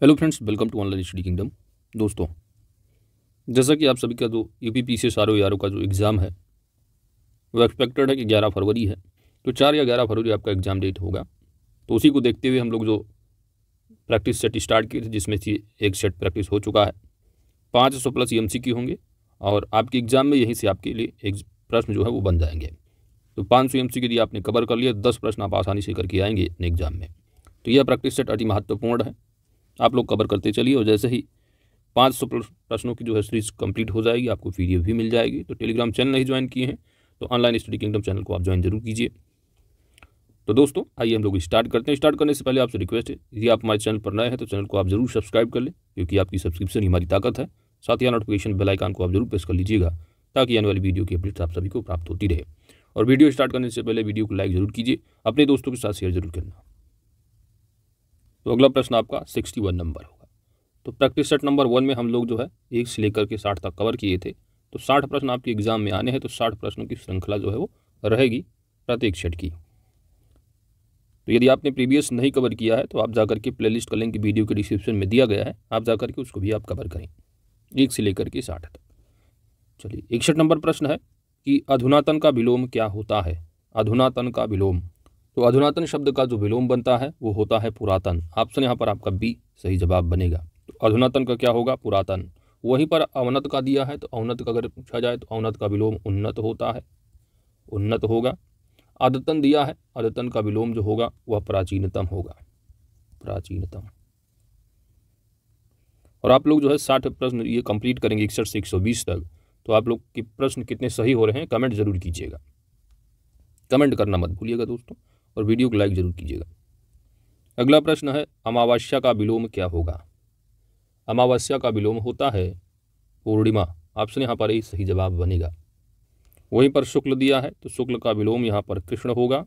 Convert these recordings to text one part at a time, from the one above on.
Hello friends, welcome to online study kingdom. दोस्तों, जैसा कि आप सभी का जो यूपीपीसीएस आरओ का जो एग्ज़ाम है वो एक्सपेक्टेड है कि 11 फरवरी है। तो 4 या 11 फरवरी आपका एग्ज़ाम डेट होगा। तो उसी को देखते हुए हम लोग जो प्रैक्टिस सेट स्टार्ट किए थे, जिसमें से एक सेट प्रैक्टिस हो चुका है। 500 प्लस एमसीक्यू होंगे और आपके एग्ज़ाम में यहीं से आपके लिए एक प्रश्न जो है वो बन जाएंगे। तो 500 एमसीक्यू यदि आपने कवर कर लिया, 10 प्रश्न आप आसानी से करके आएंगे अपने एग्ज़ाम में। तो यह प्रैक्टिस सेट अति महत्वपूर्ण है, आप लोग कवर करते चलिए। और जैसे ही 500 प्रश्नों की जो है सीरीज कंप्लीट हो जाएगी, आपको पीडीएफ भी मिल जाएगी। तो टेलीग्राम चैनल नहीं ज्वाइन किए हैं तो ऑनलाइन स्टडी किंगडम चैनल को आप ज्वाइन जरूर कीजिए। तो दोस्तों, आइए हम लोग स्टार्ट करते हैं। स्टार्ट करने से पहले आपसे रिक्वेस्ट है, यदि आप हमारे चैनल पर नए हैं तो चैनल को आप जरूर सब्सक्राइब कर लें, क्योंकि आपकी सब्सक्रिप्शन ही हमारी ताकत है। साथ ही नोटिफिकेशन बेल आइकन को आप जरूर प्रेस कर लीजिएगा, ताकि आने वाली वीडियो की अपडेट्स आप सभी को प्राप्त होती रहे। और वीडियो स्टार्ट करने से पहले वीडियो को लाइक जरूर कीजिए, अपने दोस्तों के साथ शेयर जरूर करना। तो अगला प्रश्न आपका 61 नंबर होगा। तो प्रैक्टिस सेट नंबर 1 में हम लोग जो है 1 से लेकर के 60 तक कवर किए थे। तो 60 प्रश्न आपके एग्जाम में आने हैं, तो 60 प्रश्नों की श्रृंखला जो है वो रहेगी प्रत्येक सेट की। तो यदि आपने प्रीवियस नहीं कवर किया है तो आप जाकर के प्लेलिस्ट का लिंक वीडियो के डिस्क्रिप्शन में दिया गया है, आप जाकर के उसको भी आप कवर करें 1 से लेकर के 60 तक। चलिए, 61 नंबर प्रश्न है कि अधुनातन का विलोम क्या होता है। अधुनातन का विलोम, तो अधुनातन शब्द का जो विलोम बनता है वो होता है पुरातन। ऑप्शन यहाँ पर आपका बी सही जवाब बनेगा। तो अधुनातन का क्या होगा? पुरातन। वहीं पर अवनत का दिया है, तो अवनत का अगर पूछा जाए तो अवनत का विलोम उन्नत होता है, उन्नत होगा। अद्यतन दिया है, अद्यतन का विलोम जो होगा वह प्राचीनतम होगा, प्राचीनतम। और आप लोग जो है 60 प्रश्न ये कंप्लीट करेंगे 61 से 120 तक। तो आप लोग के प्रश्न कितने सही हो रहे हैं कमेंट जरूर कीजिएगा, कमेंट करना मत भूलिएगा दोस्तों, और वीडियो को लाइक जरूर कीजिएगा। अगला प्रश्न है, अमावस्या का विलोम क्या होगा। अमावस्या का विलोम होता है पूर्णिमा। ऑप्शन यहाँ पर ही सही जवाब बनेगा। वहीं पर शुक्ल दिया है, तो शुक्ल का विलोम यहाँ पर कृष्ण होगा,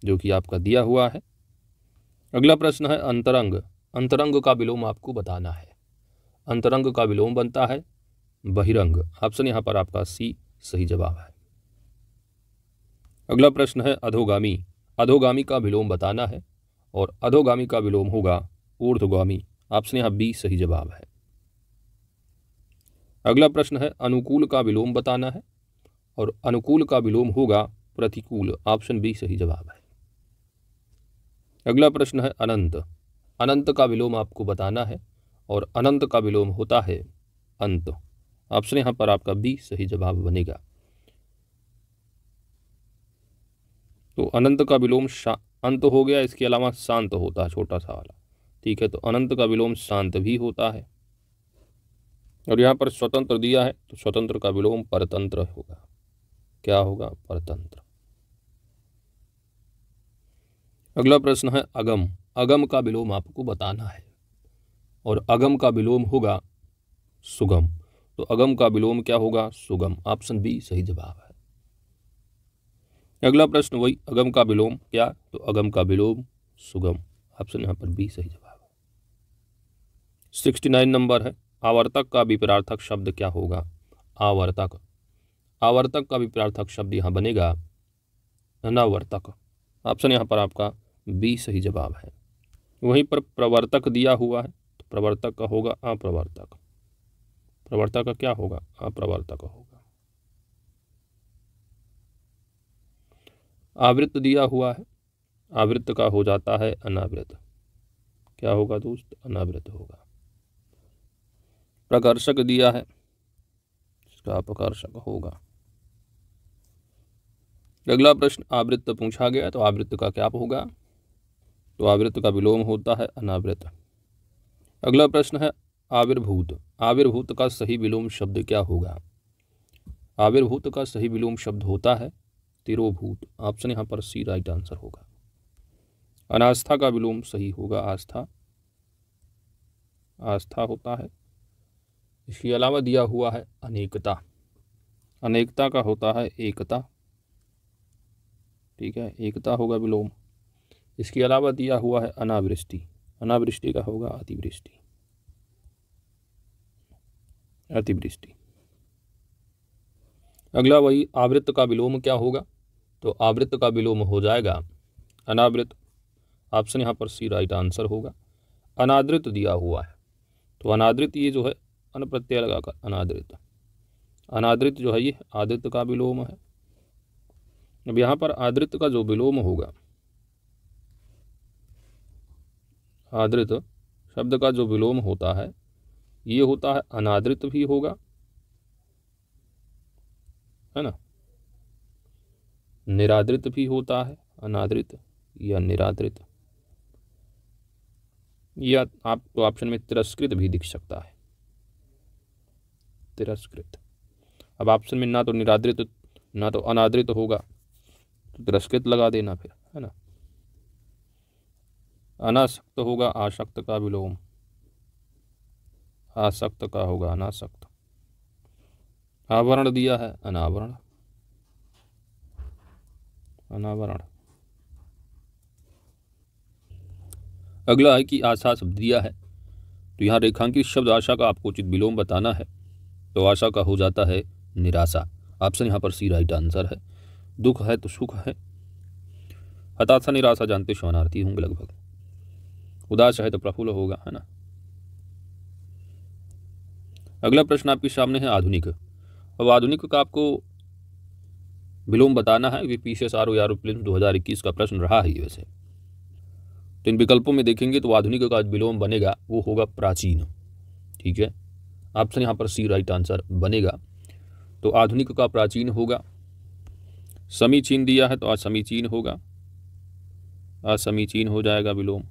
जो कि आपका दिया हुआ है। अगला प्रश्न है, अंतरंग। अंतरंग का विलोम आपको बताना है। अंतरंग का विलोम बनता है बहिरंग। ऑप्शन यहाँ पर आपका सी सही जवाब है। अगला प्रश्न है, अधोगामी। अधोगामी का विलोम बताना है, और अधोगामी का विलोम होगा ऊर्ध्वगामी। ऑप्शन यहाँ बी सही जवाब है। अगला प्रश्न है, अनुकूल का विलोम बताना है, और अनुकूल का विलोम होगा प्रतिकूल। ऑप्शन बी सही जवाब है। अगला प्रश्न है, अनंत। अनंत का विलोम आपको बताना है, और अनंत का विलोम होता है अंत। ऑप्शन यहाँ पर आपका बी सही जवाब बनेगा। तो अनंत का विलोम अंत हो गया, इसके अलावा शांत होता है, छोटा सा वाला। ठीक है, तो अनंत का विलोम शांत भी होता है। और यहाँ पर स्वतंत्र दिया है, तो स्वतंत्र का विलोम परतंत्र होगा। क्या होगा? परतंत्र। अगला प्रश्न है, अगम। अगम का विलोम आपको बताना है, और अगम का विलोम होगा सुगम। तो अगम का विलोम क्या होगा? सुगम। ऑप्शन बी सही जवाब है। अगला प्रश्न वही, अगम का विलोम क्या? तो अगम का विलोम सुगम। ऑप्शन यहाँ पर बी सही जवाब है। 69 नंबर है, आवर्तक का विपरीतार्थक शब्द क्या होगा। आवर्तक। आवर्तक का विपरीतार्थक शब्द यहाँ बनेगा अनावर्तक। ऑप्शन यहाँ पर आपका बी सही जवाब है। वहीं पर प्रवर्तक दिया हुआ है, तो प्रवर्तक का होगा अप्रवर्तक। प्रवर्तक का क्या होगा? अप्रवर्तक होगा। आवृत्त दिया हुआ है, आवृत्त का हो जाता है अनावृत। क्या होगा दोस्त? अनावृत होगा। प्रकर्षक दिया है, इसका अपकर्षक होगा। अगला प्रश्न, आवृत्त पूछा गया, तो आवृत्त का क्या होगा? तो आवृत्त का विलोम होता है अनावृत। अगला प्रश्न है, आविर्भूत। आविर्भूत का सही विलोम शब्द क्या होगा। आविर्भूत का सही विलोम शब्द होता है तिरोभूत। ऑप्शन यहाँ पर सी राइट आंसर होगा। अनास्था का विलोम सही होगा आस्था। आस्था होता है। इसके अलावा दिया हुआ है अनेकता। अनेकता का होता है एकता। ठीक है, एकता होगा विलोम। इसके अलावा दिया हुआ है अनावृष्टि। अनावृष्टि का होगा अतिवृष्टि। अतिवृष्टि। अगला वही, आवृत्त का विलोम क्या होगा। तो आवृत्त का विलोम हो जाएगा अनावृत। ऑप्शन यहाँ पर सी राइट आंसर होगा। अनादृत दिया हुआ है, तो अनादृत ये जो है अन प्रत्यय लगाकर अनादृत, अनादृत जो है ये आदृत का विलोम है। अब यहाँ पर आदृत का जो विलोम होगा, आदृत शब्द का जो विलोम होता है ये होता है अनादृत भी होगा, है ना, निरादृत भी होता है, अनादृत या निरादृत, या आपको ऑप्शन में तिरस्कृत भी दिख सकता है, तिरस्कृत। अब ऑप्शन में ना तो निरादृत ना तो अनादृत होगा, तो तिरस्कृत लगा देना फिर, है ना। अनासक्त होगा आसक्त का विलोम, आसक्त का होगा अनासक्त। आवरण दिया है अनावरण, अनावरण। अगला है कि आशा शब्द दिया है, तो यहाँ रेखांकित शब्द आशा का आपको उचित विलोम बताना है, तो आशा का हो जाता है निराशा। ऑप्शन यहाँ पर सी राइट आंसर है। दुख है तो सुख है, हताशा निराशा जानते शरणार्थी होंगे लगभग। उदास है तो प्रफुल्ल होगा, है ना। अगला प्रश्न आपके सामने है आधुनिक। अब आधुनिक का आपको विलोम बताना है। यूपीएससी आरओ एरोप्लेन 2021 का प्रश्न रहा है वैसे। तो इन विकल्पों में देखेंगे तो आधुनिक का विलोम बनेगा वो होगा प्राचीन, ठीक है। ऑप्शन यहाँ पर सी राइट आंसर बनेगा। तो आधुनिक का प्राचीन होगा। समीचीन दिया है तो असमीचीन होगा, असमीचीन हो जाएगा विलोम,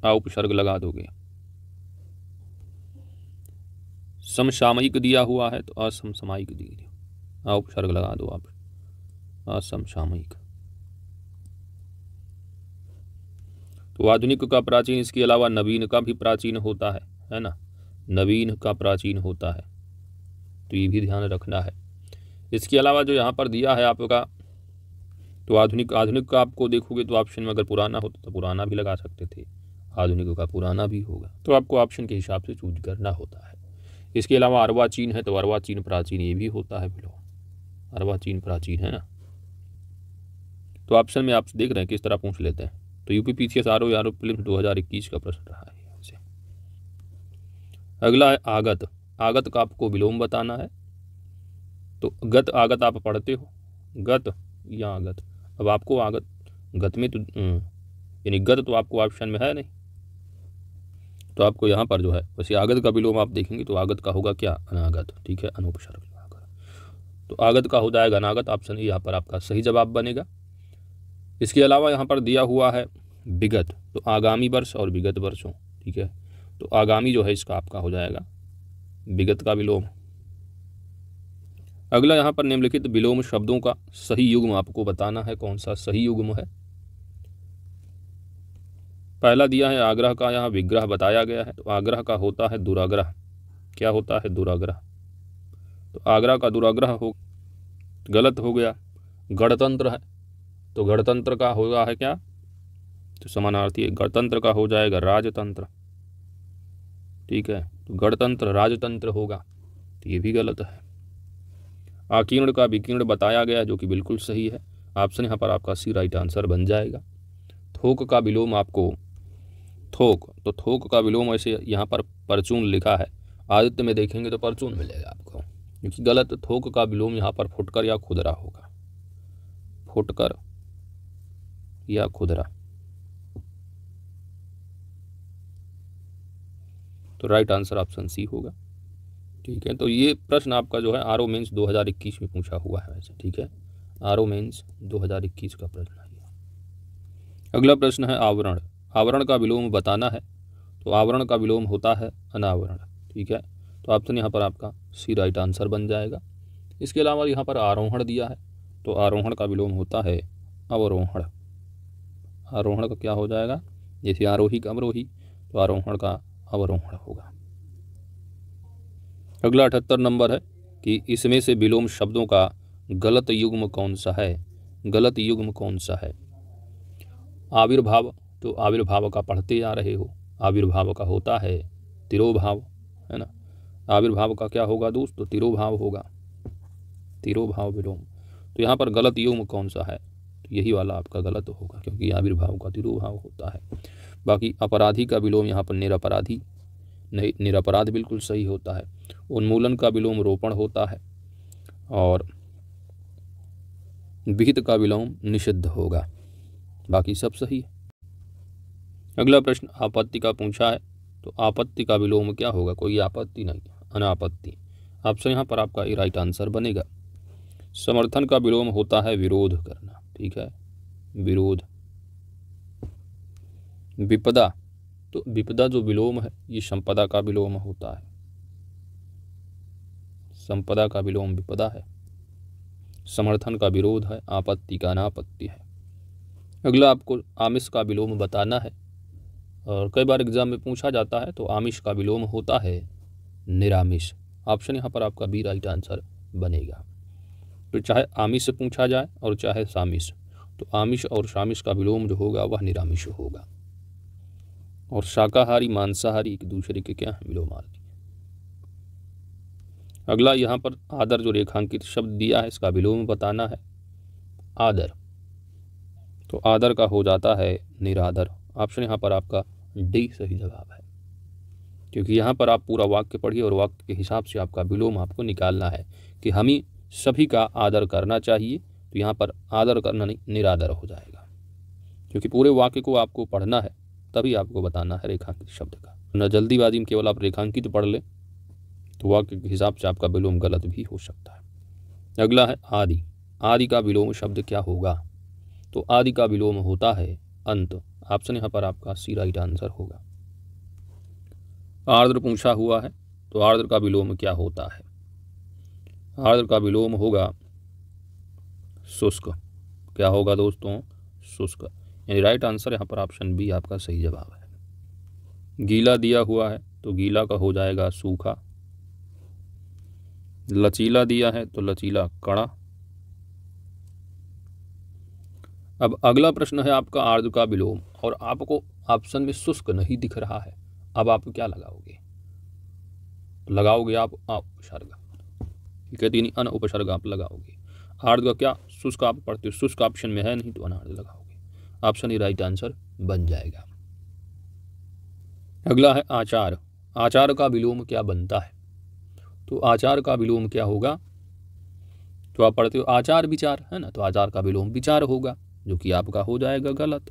उपसर्ग लगा दोगे। समसामयिक दिया हुआ है तो असमसामयिक दिया, उपसर्ग लगा दो आप, असमसामयिक। तो आधुनिक का प्राचीन, इसके अलावा नवीन का भी प्राचीन होता है ना, नवीन का प्राचीन होता है, तो ये भी ध्यान रखना है। इसके अलावा जो यहाँ पर दिया है आपका, तो आधुनिक, आधुनिक का आपको देखोगे तो ऑप्शन में अगर पुराना होता तो पुराना भी लगा सकते थे, आधुनिक का पुराना भी होगा, तो आपको ऑप्शन के हिसाब से चूज करना होता है। इसके अलावा अर्वाचीन है तो अर्वाचीन प्राचीन ये भी होता है बिलो, अर्वाचीन प्राचीन, है ना। तो ऑप्शन में आप देख रहे हैं किस तरह पूछ लेते हैं। तो यूपीपीसीएस आरओ एरोप्लेन 2021 का प्रश्न रहा है यहाँ से। अगला है आगत। आगत का आपको विलोम बताना है। तो गत आगत आप पढ़ते हो, गत या आगत। अब आपको आगत, गत में तो यानी गत तो आपको ऑप्शन में है नहीं, तो आपको यहाँ पर जो है वैसे आगत का विलोम आप देखेंगे तो आगत का होगा क्या, अनागत, ठीक है, अनुपसर्ग लगाकर। तो आगत का हो जाएगा अनागत। ऑप्शन यहाँ पर आपका सही जवाब बनेगा। इसके अलावा यहाँ पर दिया हुआ है विगत, तो आगामी वर्ष और विगत वर्षों, ठीक है। तो आगामी जो है इसका आपका हो जाएगा विगत का विलोम। अगला यहाँ पर निम्नलिखित विलोम शब्दों का सही युग्म आपको बताना है, कौन सा सही युग्म है। पहला दिया है आग्रह का, यहाँ विग्रह बताया गया है, तो आग्रह का होता है दुराग्रह। क्या होता है, दुराग्रह। तो आग्रह का दुराग्रह हो, गलत हो गया। गणतंत्र है तो गणतंत्र का होगा है क्या, तो समानार्थी है, गणतंत्र का हो जाएगा राजतंत्र, ठीक है। तो गणतंत्र राजतंत्र होगा, तो ये भी गलत है। आकीर्ण का विकीर्ण बताया गया जो कि बिल्कुल सही है। ऑप्शन यहाँ पर आपका सी राइट आंसर बन जाएगा। थोक का विलोम आपको, थोक, तो थोक का विलोम ऐसे यहाँ पर परचून लिखा है, आदित्य में देखेंगे तो परचून मिलेगा आपको, क्योंकि गलत। थोक का विलोम यहाँ पर फुटकर या खुदरा होगा, फुटकर या खुदरा। तो राइट आंसर ऑप्शन सी होगा, ठीक है। तो ये प्रश्न आपका जो है आरओ मेंस 2021 में पूछा हुआ है वैसे, ठीक है। आरओ मेंस 2021 का प्रश्न है। अगला प्रश्न है आवरण। आवरण का विलोम बताना है। तो आवरण का विलोम होता है अनावरण, ठीक है। तो ऑप्शन यहाँ पर आपका सी राइट आंसर बन जाएगा। इसके अलावा यहाँ पर आरोहण दिया है, तो आरोहण का विलोम होता है अवरोहण। आरोहण का क्या हो जाएगा, जैसे आरोही का अवरोही, तो आरोहण का अवरोहण होगा। अगला 78 नंबर है कि इसमें से विलोम शब्दों का गलत युग्म कौन सा है, गलत युग्म कौन सा है। आविर्भाव, तो आविर्भाव का पढ़ते आ रहे हो, आविर्भाव का होता है तिरोभाव, है ना। आविर्भाव का क्या होगा दोस्त, तो तिरोभाव होगा, तिरोभाव विलोम। तो यहाँ पर गलत युग्म कौन सा है, तो यही वाला आपका गलत होगा, क्योंकि आविर्भाव का तिरोभाव होता है। बाकी अपराधी का विलोम यहाँ पर निरपराधी, नहीं निरपराध बिल्कुल सही होता है। उन्मूलन का विलोम रोपण होता है और विहित का विलोम निषिद्ध होगा। बाकी सब सही है। अगला प्रश्न आपत्ति का पूछा है, तो आपत्ति का विलोम क्या होगा? कोई आपत्ति नहीं, अनापत्ति। ऑप्शन यहाँ पर आपका ये राइट आंसर बनेगा। समर्थन का विलोम होता है विरोध करना, ठीक है, विरोध। विपदा, तो विपदा जो विलोम है ये संपदा का विलोम होता है, संपदा का विलोम विपदा है। समर्थन का विरोध है, आपत्ति का अनापत्ति है। अगला आपको आमिष का विलोम बताना है और कई बार एग्जाम में पूछा जाता है, तो आमिष का विलोम होता है निरामिष। ऑप्शन यहाँ पर आपका बी राइट आंसर बनेगा। तो चाहे आमिष से पूछा जाए और चाहे सामिष, तो आमिष और सामिष का विलोम जो होगा वह निरामिष होगा। और शाकाहारी मांसाहारी एक दूसरे के क्या है? विलोमार्थी। अगला यहाँ पर आदर जो रेखांकित शब्द दिया है इसका विलोम बताना है। आदर, तो आदर का हो जाता है निरादर। ऑप्शन यहाँ पर आपका डी सही जवाब है, क्योंकि यहाँ पर आप पूरा वाक्य पढ़िए और वाक्य के हिसाब से आपका विलोम आपको निकालना है कि हमें सभी का आदर करना चाहिए। तो यहाँ पर आदर करना नहीं, निरादर हो जाएगा, क्योंकि पूरे वाक्य को आपको पढ़ना है, तभी आपको बताना है रेखांकित शब्द का। न जल्दीबाजी में केवल आप रेखांकित पढ़ लें तो वाक्य के हिसाब से आपका विलोम गलत भी हो सकता है। अगला है आदि। आदि का विलोम शब्द क्या होगा? तो आदि का विलोम होता है अंत। ऑप्शन यहाँ पर आपका सी राइट आंसर होगा। आर्द्र पूछा हुआ है, तो आर्द्र का विलोम क्या होता है? आर्द्र का विलोम होगा शुष्क। क्या होगा दोस्तों? शुष्क। यानी राइट आंसर यहाँ पर ऑप्शन बी आपका सही जवाब है। गीला दिया हुआ है, तो गीला का हो जाएगा सूखा। लचीला दिया है तो लचीला कड़ा। अब अगला प्रश्न है आपका आर्द्र का विलोम, और आपको ऑप्शन में शुष्क नहीं दिख रहा है। अब आप क्या लगाओगे? लगाओगे आप उपसर्ग, ठीक है, तीन अन उपसर्ग आप लगाओगे। आर्द्र का क्या? शुष्क आप पढ़ते हो, शुष्क ऑप्शन में है नहीं तो अनार्द्र लगाओगे। ऑप्शन ही राइट आंसर बन जाएगा। अगला है आचार। आचार का विलोम क्या बनता है? तो आचार का विलोम क्या होगा? तो आप पढ़ते हो आचार विचार, है ना, तो आचार का विलोम विचार होगा, जो कि आपका हो जाएगा गलत।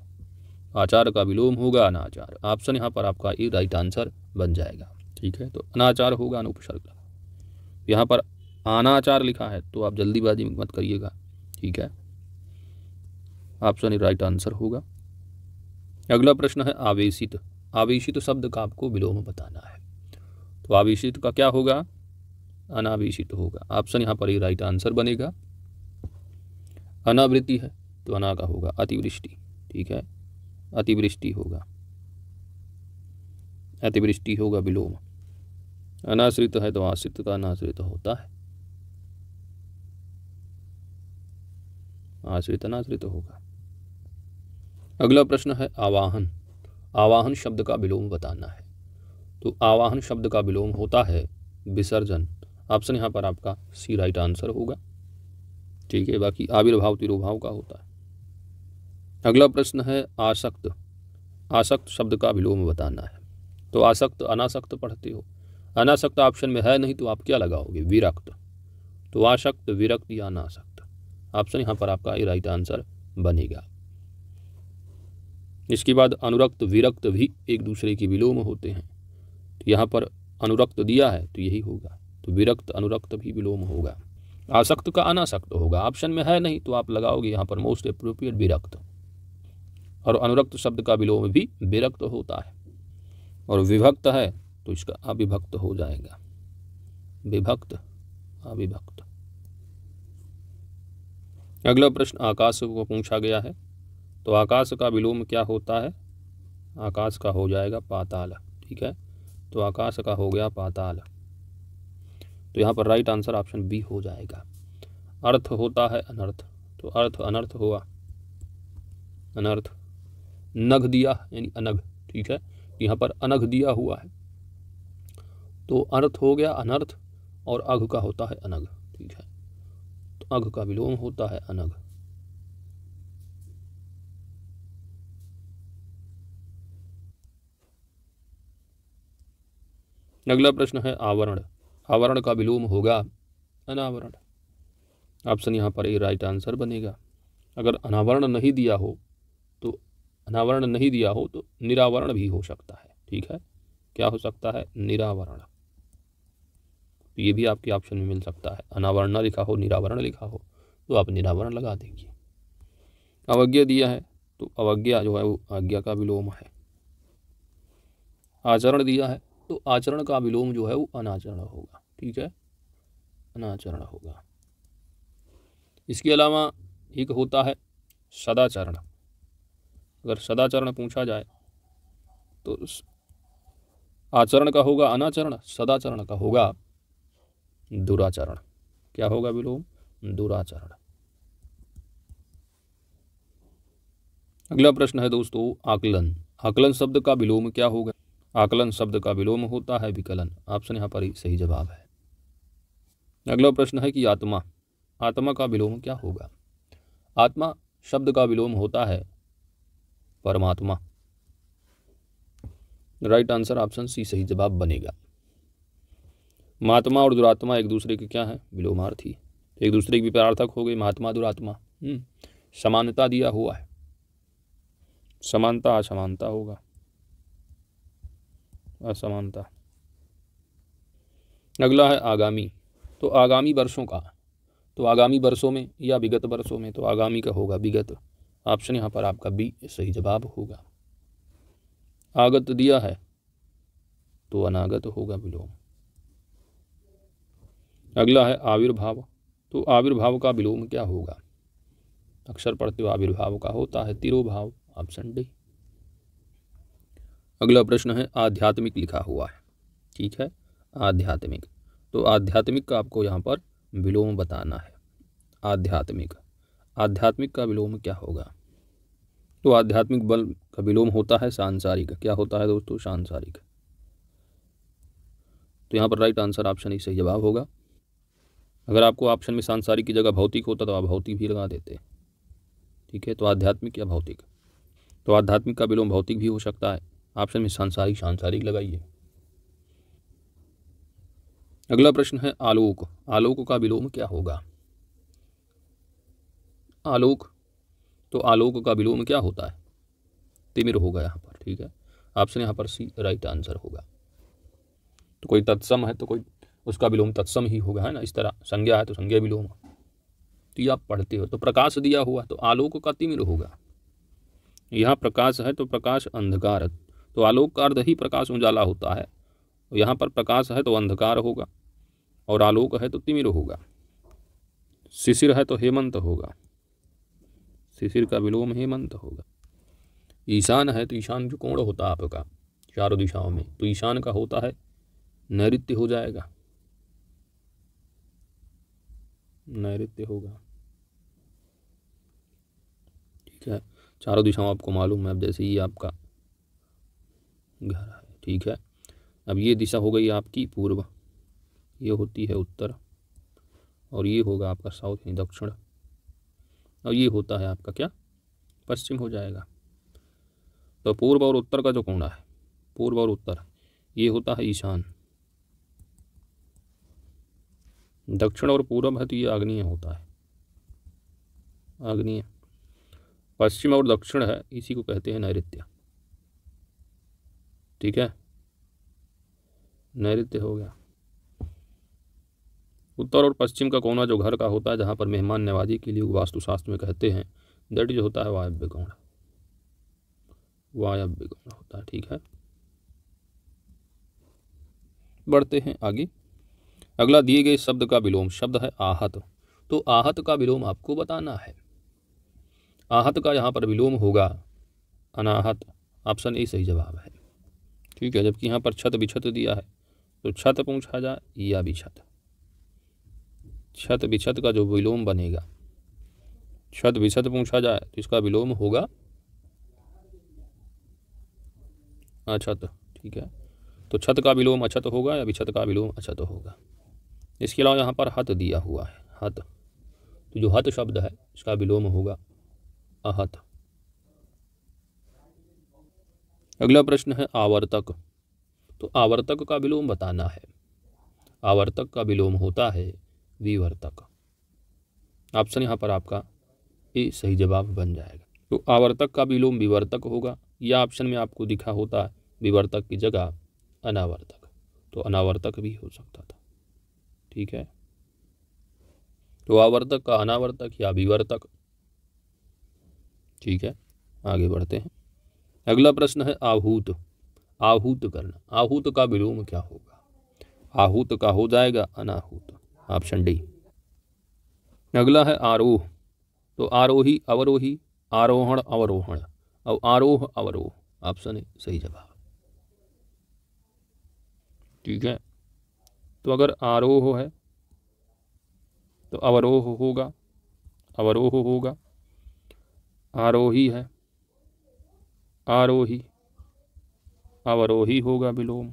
आचार का विलोम होगा अनाचार। ऑप्शन यहाँ पर आपका ये राइट आंसर बन जाएगा, ठीक है। तो अनाचार होगा अनुपसर्ग। यहाँ पर अनाचार लिखा है तो आप जल्दीबाजी मत करिएगा, ठीक है। ऑप्शन राइट आंसर होगा। अगला प्रश्न है आवेशित। आवेशित शब्द का आपको विलोम बताना है, तो आवेशित का क्या होगा? अनावेशित होगा। ऑप्शन यहाँ पर ही राइट आंसर बनेगा। अनावृत्ति है तो अना का होगा अतिवृष्टि, ठीक है, अतिवृष्टि होगा, अतिवृष्टि होगा विलोम। अनाश्रित है तो आश्रित का अनाश्रित होता है, आश्रित अनाश्रित होगा। अगला प्रश्न है आवाहन। आवाहन शब्द का विलोम बताना है, तो आवाहन शब्द का विलोम होता है विसर्जन। ऑप्शन यहाँ पर आपका सी राइट आंसर होगा, ठीक है। बाकी आविर्भाव तिरोभाव का होता है। अगला प्रश्न है आसक्त। आसक्त शब्द का विलोम बताना है, तो आसक्त अनासक्त पढ़ते हो, अनासक्त ऑप्शन में है नहीं तो आप क्या लगाओगे? विरक्त। तो आसक्त, विरक्त या अनासक्त। ऑप्शन यहाँ पर आपका ये राइट आंसर बनेगा। इसके बाद अनुरक्त विरक्त भी एक दूसरे के विलोम होते हैं, तो यहाँ पर अनुरक्त दिया है तो यही होगा, तो विरक्त अनुरक्त भी विलोम होगा। आसक्त का अनासक्त होगा, ऑप्शन में है नहीं तो आप लगाओगे यहाँ पर मोस्ट एप्रोप्रिएट विरक्त। और अनुरक्त शब्द का विलोम भी विरक्त होता है, और विभक्त है तो इसका अविभक्त हो जाएगा, विभक्त अविभक्त। अगला प्रश्न आकाश को पूछा गया है, तो आकाश का विलोम क्या होता है? आकाश का हो जाएगा पाताल, ठीक है, तो आकाश का हो गया पाताल। तो यहाँ पर राइट आंसर ऑप्शन बी हो जाएगा। अर्थ होता है अनर्थ, तो अर्थ अनर्थ हुआ, अनर्थ। नघ दिया यानी अनघ, ठीक है, यहाँ पर अनघ दिया हुआ है तो अर्थ हो गया अनर्थ, और अघ का होता है अनघ, ठीक है, तो अघ का विलोम होता है अनघ। अगला प्रश्न है आवरण। आवरण का विलोम होगा अनावरण। ऑप्शन यहाँ पर ए राइट आंसर बनेगा। अगर अनावरण नहीं दिया हो तो निरावरण भी हो सकता है। ठीक है, क्या हो सकता है? निरावरण। तो ये भी आपके ऑप्शन में मिल सकता है। अनावरण लिखा हो, निरावरण लिखा हो तो आप निरावरण लगा देंगे। अवज्ञा दिया है तो अवज्ञा जो है वो आज्ञा का विलोम है। आचरण दिया है तो आचरण का विलोम जो है वो अनाचरण होगा। ठीक है, अनाचरण होगा। इसके अलावा एक होता है सदाचरण। अगर सदाचरण पूछा जाए तो आचरण का होगा अनाचरण, सदाचरण का होगा दुराचरण। क्या होगा विलोम? दुराचरण। अगला प्रश्न है दोस्तों आकलन। आकलन शब्द का विलोम क्या होगा? आकलन शब्द का विलोम होता है विकलन। ऑप्शन यहाँ पर सही जवाब है। अगला प्रश्न है कि आत्मा। आत्मा का विलोम क्या होगा? आत्मा शब्द का विलोम होता है परमात्मा। राइट आंसर ऑप्शन सी सही जवाब बनेगा। महात्मा और दुरात्मा एक दूसरे के क्या है? विलोमार्थी। एक दूसरे के विपरीतार्थक हो गए महात्मा दुरात्मा। समानता दिया हुआ है, समानता असमानता होगा, असमानता। अगला है आगामी। तो आगामी वर्षों का, तो आगामी वर्षों में या विगत वर्षों में, तो आगामी का होगा विगत। ऑप्शन यहाँ पर आपका बी सही जवाब होगा। आगत दिया है तो अनागत होगा विलोम। अगला है आविर्भाव। तो आविर्भाव का विलोम क्या होगा? अक्षर पढ़ते हो आविर्भाव का होता है तिरोभाव। Option D. अगला प्रश्न है आध्यात्मिक लिखा हुआ है। ठीक है, आध्यात्मिक। तो आध्यात्मिक का आपको यहाँ पर विलोम बताना है। आध्यात्मिक, आध्यात्मिक का विलोम क्या होगा? तो आध्यात्मिक बल का विलोम होता है सांसारिक। क्या होता है दोस्तों? सांसारिक। तो यहाँ पर राइट आंसर ऑप्शन ही सही जवाब होगा। अगर आपको ऑप्शन में सांसारिक की जगह भौतिक होता तो आप भौतिक भी लगा देते। ठीक है, तो आध्यात्मिक या भौतिक, तो आध्यात्मिक का विलोम भौतिक भी हो सकता है। ऑप्शन में सांसारिक, सांसारिक लगाइए। अगला प्रश्न है आलोक। आलोक का विलोम क्या होगा? आलोक, तो आलोक का विलोम क्या होता है? तिमिर होगा यहाँ पर। ठीक है, ऑप्शन यहाँ पर सी राइट आंसर होगा। तो कोई तत्सम है तो कोई उसका विलोम तत्सम ही होगा, है ना। इस तरह संज्ञा है तो संज्ञा विलोम। तो ये आप पढ़ते हो। तो प्रकाश दिया हुआ तो आलोक का तिमिर होगा। यहाँ प्रकाश है तो प्रकाश अंधकार, तो आलोक का अर्थ ही प्रकाश उजाला होता है। यहाँ पर प्रकाश है तो अंधकार होगा और आलोक है तो तिमिर होगा। शिशिर है तो हेमंत होगा, शिशिर का विलोम हेमंत होगा। ईशान है तो ईशान जो कोण होता है आपका चारों दिशाओं में, तो ईशान का होता है नैऋत्य हो जाएगा, नैऋत्य होगा। ठीक है, चारों दिशाओं आपको मालूम है। अब जैसे ये आपका घर है, ठीक है, अब ये दिशा हो गई आपकी पूर्व, ये होती है उत्तर, और ये होगा आपका साउथ यानी दक्षिण, और ये होता है आपका क्या? पश्चिम हो जाएगा। तो पूर्व और उत्तर का जो कोण है, पूर्व और उत्तर, ये होता है ईशान। दक्षिण और पूर्व है तो ये आग्नेय होता है, आग्नेय। पश्चिम और दक्षिण है, इसी को कहते हैं नैऋत्य। ठीक है, नैऋत्य हो गया। उत्तर और पश्चिम का कोना जो घर का होता है, जहाँ पर मेहमान नवाजी के लिए वास्तुशास्त्र में कहते हैं, दैट जो होता है वायव्य कोण, वायव्य कोण होता है। ठीक है, बढ़ते हैं आगे। अगला दिए गए शब्द का विलोम शब्द है आहत। तो आहत का विलोम आपको बताना है। आहत का यहाँ पर विलोम होगा अनाहत। ऑप्शन ए सही जवाब है। ठीक है, जबकि यहाँ पर छत बिछत दिया है तो छत पूछा जाए या बिछत, छत बिछत का जो विलोम बनेगा, छत बिछत पूछा जाए तो इसका विलोम होगा अछत। ठीक है, तो छत का विलोम अछत होगा या बिछत का विलोम अछत होगा। इसके अलावा यहाँ पर हत दिया हुआ है, हत, तो जो हत शब्द है इसका विलोम होगा आहत। अगला प्रश्न है आवर्तक। तो आवर्तक का विलोम बताना है। आवर्तक का विलोम होता है विवर्तक। ऑप्शन यहाँ पर आपका ए सही जवाब बन जाएगा। तो आवर्तक का विलोम विवर्तक होगा, या ऑप्शन में आपको दिखा होता है विवर्तक की जगह अनावर्तक, तो अनावर्तक भी हो सकता था। ठीक है, तो आवर्तक का अनावर्तक या विवर्तक। ठीक है, आगे बढ़ते हैं। अगला प्रश्न है आहूत। आहूत करना, आहूत का विलोम क्या होगा? आहूत का हो जाएगा अनाहूत, ऑप्शन डी। अगला है आरोह। तो आरोही अवरोही, आरोहण अवरोहण, और आरोह अवरोह, ऑप्शन ए सही जवाब। ठीक है, तो अगर आरोह है तो अवरोह होगा, अवरोह होगा। आरोही है आरोही, अवरोही होगा विलोम।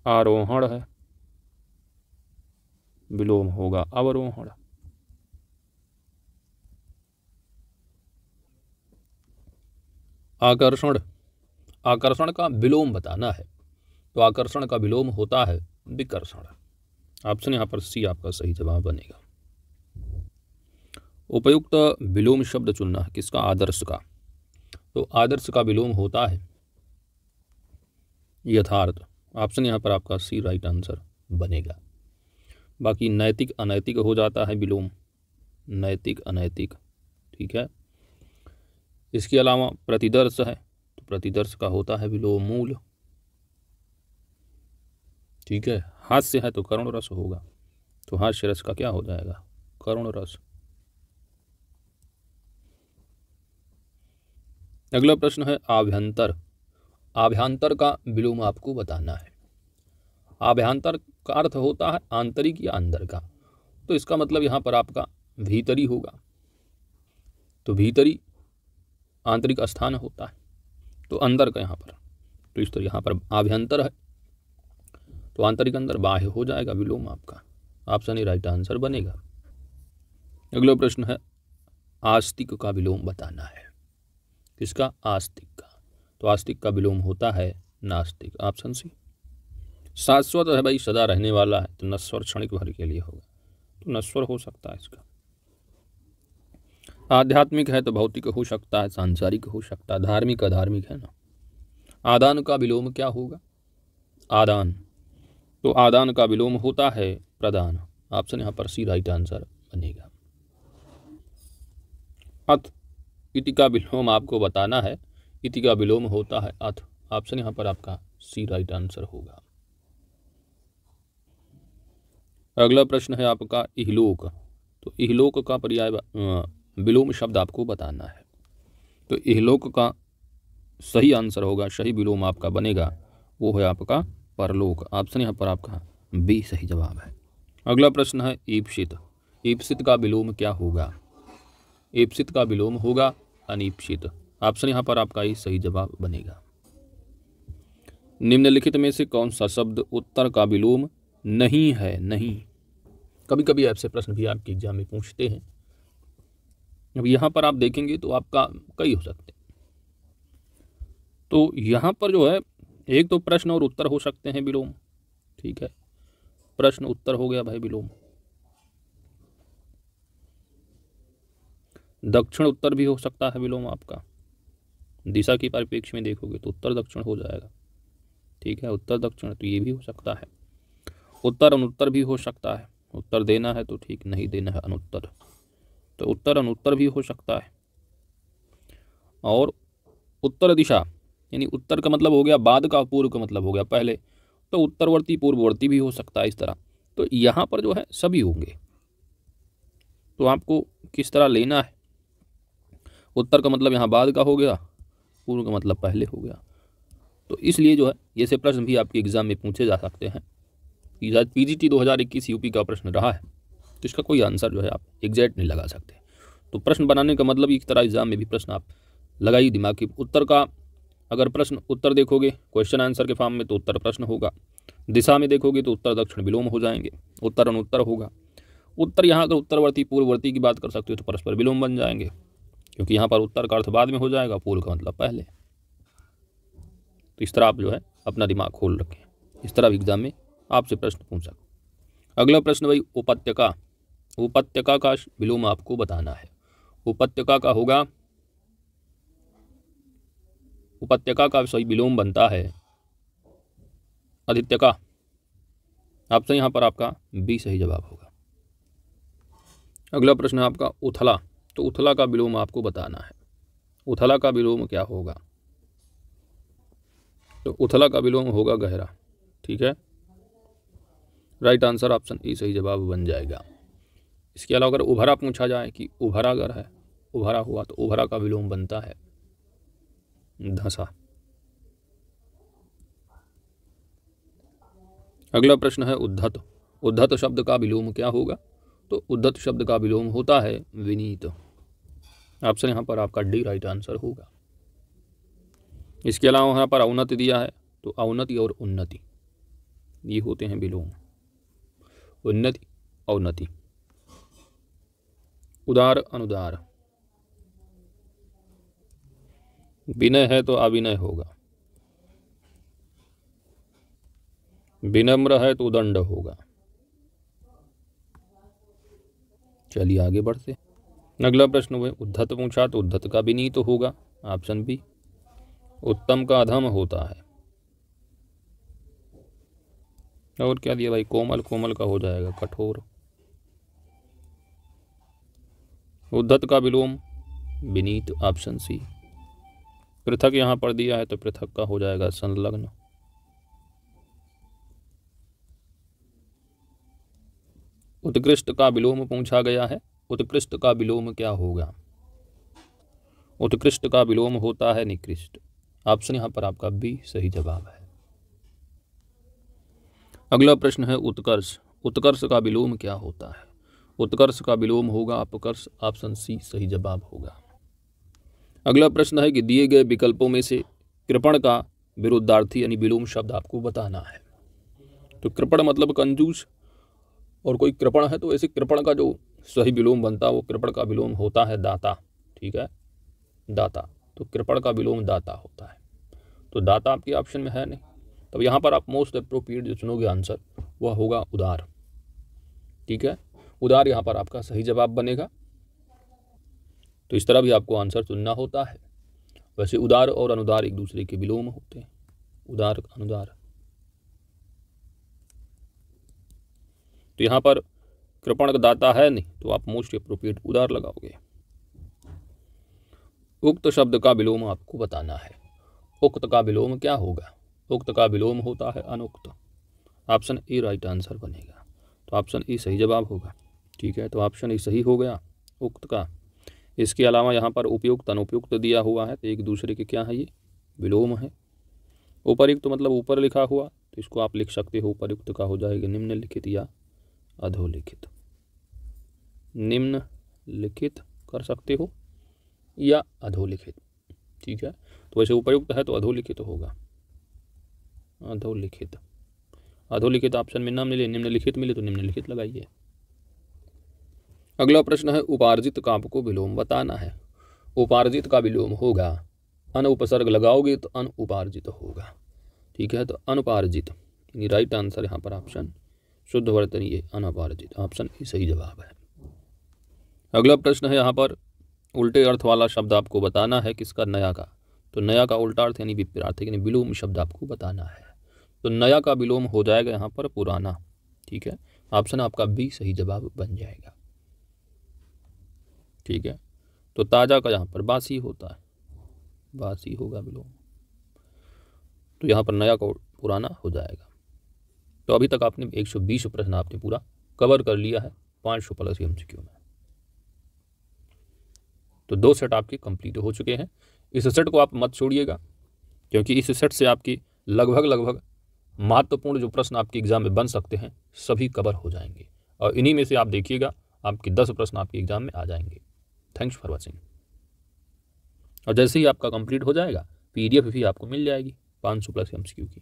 आरोहण है, विलोम होगा अवरोहण। आकर्षण, आकर्षण का विलोम बताना है, तो आकर्षण का विलोम होता है विकर्षण। ऑप्शन यहाँ पर सी आपका सही जवाब बनेगा। उपयुक्त विलोम शब्द चुनना है, किसका? आदर्श का। तो आदर्श का विलोम होता है यथार्थ। ऑप्शन यहाँ पर आपका सी राइट आंसर बनेगा। बाकी नैतिक अनैतिक हो जाता है विलोम, नैतिक अनैतिक। ठीक है, इसके अलावा प्रतिदर्श है, तो प्रतिदर्श का होता है विलोम मूल। ठीक है, हास्य है तो करुण रस होगा, तो हास्य रस का क्या हो जाएगा? करुण रस। अगला प्रश्न है आभ्यंतर। आभ्यंतर का विलोम आपको बताना है। आभ्यंतर का अर्थ होता है आंतरिक या अंदर का, तो इसका मतलब यहाँ पर आपका भीतरी होगा। तो भीतरी आंतरिक स्थान होता है, तो अंदर का यहाँ पर, तो इस तरह यहाँ पर आभ्यंतर है तो आंतरिक अंदर, बाह्य हो जाएगा विलोम आपका। ऑप्शन ए राइट आंसर बनेगा। अगला प्रश्न है आस्तिक का विलोम बताना है। किसका? आस्तिक का। तो आस्तिक का विलोम होता है नास्तिक, ऑप्शन सी। शाश्वत है भाई, सदा रहने वाला है, तो नश्वर क्षणिक भर के लिए होगा, तो नश्वर हो सकता है इसका। आध्यात्मिक है तो भौतिक हो सकता है, सांसारिक हो सकता है, धार्मिक अधार्मिक है ना। आदान का विलोम क्या होगा? आदान, तो आदान का विलोम होता है प्रदान। ऑप्शन यहाँ पर सी राइट आंसर बनेगा। अथ, इति का विलोम आपको बताना है। इति का विलोम होता है अथ। ऑप्शन यहाँ पर आपका सी राइट आंसर होगा। अगला प्रश्न है आपका इहलोक। तो इहलोक का पर्याय विलोम शब्द आपको बताना है। तो इहलोक का सही आंसर होगा, सही विलोम आपका बनेगा वो है आपका परलोक। ऑप्शन यहाँ पर आपका बी सही जवाब है। अगला प्रश्न है ईप्सित। ईप्सित का विलोम क्या होगा? ईप्सित का विलोम होगा अनीप्सित। ऑप्शन यहाँ पर आपका ही सही जवाब बनेगा। निम्नलिखित में से कौन सा शब्द उत्तर का विलोम नहीं है? नहीं, कभी कभी ऐसे प्रश्न भी आपके एग्जाम में पूछते हैं। अब यहाँ पर आप देखेंगे तो आपका कई हो सकते हैं। तो यहाँ पर जो है एक तो प्रश्न और उत्तर हो सकते हैं विलोम। ठीक है, प्रश्न उत्तर हो गया भाई विलोम। दक्षिण उत्तर भी हो सकता है विलोम आपका, दिशा की परिप्रेक्ष्य में देखोगे तो उत्तर दक्षिण हो जाएगा। ठीक है, उत्तर दक्षिण तो ये भी हो सकता है। उत्तर अनुत्तर भी हो सकता है, उत्तर देना है तो ठीक, नहीं देना है अनुत्तर, तो उत्तर अनुत्तर भी हो सकता है। और उत्तर दिशा, यानी उत्तर का मतलब हो गया बाद का, पूर्व का मतलब हो गया पहले, तो उत्तरवर्ती पूर्ववर्ती भी हो सकता है इस तरह। तो यहाँ पर जो है सभी होंगे, तो आपको किस तरह लेना है। उत्तर का मतलब यहाँ बाद का हो गया, पूर्व का मतलब पहले हो गया। तो इसलिए जो है ये से प्रश्न भी आपके एग्जाम में पूछे जा सकते हैं। शायद पीजीटी 2021 यूपी का प्रश्न रहा है, तो इसका कोई आंसर जो है आप एग्जैक्ट नहीं लगा सकते। तो प्रश्न बनाने का मतलब एक तरह एग्जाम में भी प्रश्न आप लगाइए दिमाग के। उत्तर का अगर प्रश्न उत्तर देखोगे क्वेश्चन आंसर के फॉर्म में तो उत्तर प्रश्न होगा, दिशा में देखोगे तो उत्तर दक्षिण विलोम हो जाएंगे, उत्तर अनुत्तर होगा। उत्तर यहाँ अगर उत्तरवर्ती पूर्ववर्ती की बात कर सकते हो तो परस्पर विलोम बन जाएंगे, क्योंकि यहाँ पर उत्तर का अर्थ बाद में हो जाएगा, पूर्व का मतलब पहले। तो इस तरह आप जो है अपना दिमाग खोल रखें, इस तरह एग्जाम में आपसे प्रश्न पूछ सकते। अगला प्रश्न भाई उपत्यका, उपत्यका का विलोम आपको बताना है। उपत्यका का होगा, उपत्यका का सही विलोम बनता है आदित्यका। ऑप्शन यहाँ पर आपका बी सही जवाब होगा। अगला प्रश्न है आपका उथला, तो उथला का विलोम आपको बताना है। उथला का विलोम क्या होगा? तो उथला का विलोम होगा गहरा। ठीक है, राइट आंसर ऑप्शन ई सही जवाब बन जाएगा। इसके अलावा अगर उभरा पूछा जाए कि उभरा अगर है, उभरा हुआ, तो उभरा का विलोम बनता है धंसा। अगला प्रश्न है उद्धत, उद्धत शब्द का विलोम क्या होगा? तो उद्धत शब्द का विलोम होता है विनीत। ऑप्शन यहाँ पर आपका डी राइट आंसर होगा। इसके अलावा यहाँ पर अवनति दिया है, तो अवनति और उन्नति ये होते हैं विलोम, उन्नति अवनति। उदार अनुदार, विनय है तो अविनय होगा, विनम्र है तो दंड होगा। चलिए आगे बढ़ते। अगला प्रश्न हुए उद्धत पूछा, तो उद्धत का विनीत तो होगा ऑप्शन बी। उत्तम का अधम होता है, और क्या दिया भाई? कोमल, कोमल का हो जाएगा कठोर। उद्धत का विलोम विनीत ऑप्शन सी। पृथक यहाँ पर दिया है, तो पृथक का हो जाएगा संलग्न। उत्कृष्ट का विलोम पूछा गया है, उत्कृष्ट का विलोम क्या होगा? उत्कृष्ट का विलोम होता है निकृष्ट। ऑप्शन यहाँ पर आपका बी सही जवाब है। अगला प्रश्न है उत्कर्ष, उत्कर्ष का विलोम क्या होता है? उत्कर्ष का विलोम होगा अपकर्ष। ऑप्शन सी सही जवाब होगा। अगला प्रश्न है कि दिए गए विकल्पों में से कृपण का विरुद्धार्थी यानी विलोम शब्द आपको बताना है। तो कृपण मतलब कंजूस, और कोई कृपण है तो ऐसे कृपण का जो सही विलोम बनता है वो कृपण का विलोम होता है दाता। ठीक है, दाता, तो कृपण का विलोम दाता होता है। तो दाता आपके ऑप्शन में है नहीं, तब यहाँ पर आप मोस्ट अप्रोप्रिएट जो चुनोगे आंसर वह होगा उदार। ठीक है, उदार यहाँ पर आपका सही जवाब बनेगा। तो इस तरह भी आपको आंसर चुनना होता है। वैसे उदार और अनुदार एक दूसरे के विलोम होते हैं, उदार अनुदार। तो यहाँ पर कृपण दाता है नहीं, तो आप मोस्ट अप्रोप्रिएट उदार लगाओगे। उक्त शब्द का विलोम आपको बताना है। उक्त का विलोम क्या होगा? उक्त का विलोम होता है अनुक्त। ऑप्शन ए राइट आंसर बनेगा, तो ऑप्शन ए सही जवाब होगा। ठीक है, तो ऑप्शन ए सही हो गया उक्त का। इसके अलावा यहाँ पर उपयुक्त अनुपयुक्त दिया हुआ है, तो एक दूसरे के क्या है ये विलोम है। उपरयुक्त मतलब ऊपर लिखा हुआ, तो इसको आप लिख सकते हो उपरयुक्त का हो जाएगा निम्नलिखित या अधोलिखित। निम्नलिखित कर सकते हो या अधोलिखित। ठीक है, तो वैसे उपयुक्त है तो अधोलिखित होगा, अधोलिखित। अधोलिखित ऑप्शन में ना मिले, निम्नलिखित मिले तो निम्नलिखित लगाइए। अगला प्रश्न है उपार्जित का आपको विलोम बताना है। उपार्जित का विलोम होगा, अन उपसर्ग लगाओगे तो अन उपार्जित होगा। ठीक है, तो अनुपार्जित यानी राइट आंसर यहाँ पर ऑप्शन शुद्ध वर्तनीय अनपार्जित। ऑप्शन ई सही जवाब है। अगला प्रश्न है यहाँ पर उल्टे अर्थ वाला शब्द आपको बताना है किसका? नया का। तो नया का उल्टा अर्थ यानी विपरीत यानी विलोम शब्द आपको बताना है। तो नया का विलोम हो जाएगा यहाँ पर पुराना। ठीक है, ऑप्शन आपका बी सही जवाब बन जाएगा। ठीक है, तो ताज़ा का यहाँ पर बासी होता है, बासी होगा विलोम, तो यहाँ पर नया का पुराना हो जाएगा। तो अभी तक आपने 120 प्रश्न आपने पूरा कवर कर लिया है 500 प्लस MCQ में। तो 2 सेट आपके कंप्लीट हो चुके हैं। इस सेट को आप मत छोड़िएगा, क्योंकि इस सेट से आपकी लगभग महत्वपूर्ण जो प्रश्न आपके एग्जाम में बन सकते हैं सभी कवर हो जाएंगे, और इन्हीं में से आप देखिएगा आपके 10 प्रश्न आपके एग्जाम में आ जाएंगे। Thanks for watching. और जैसे ही आपका कंप्लीट हो जाएगा PDF भी आपको मिल जाएगी 500 प्लस MCQ की।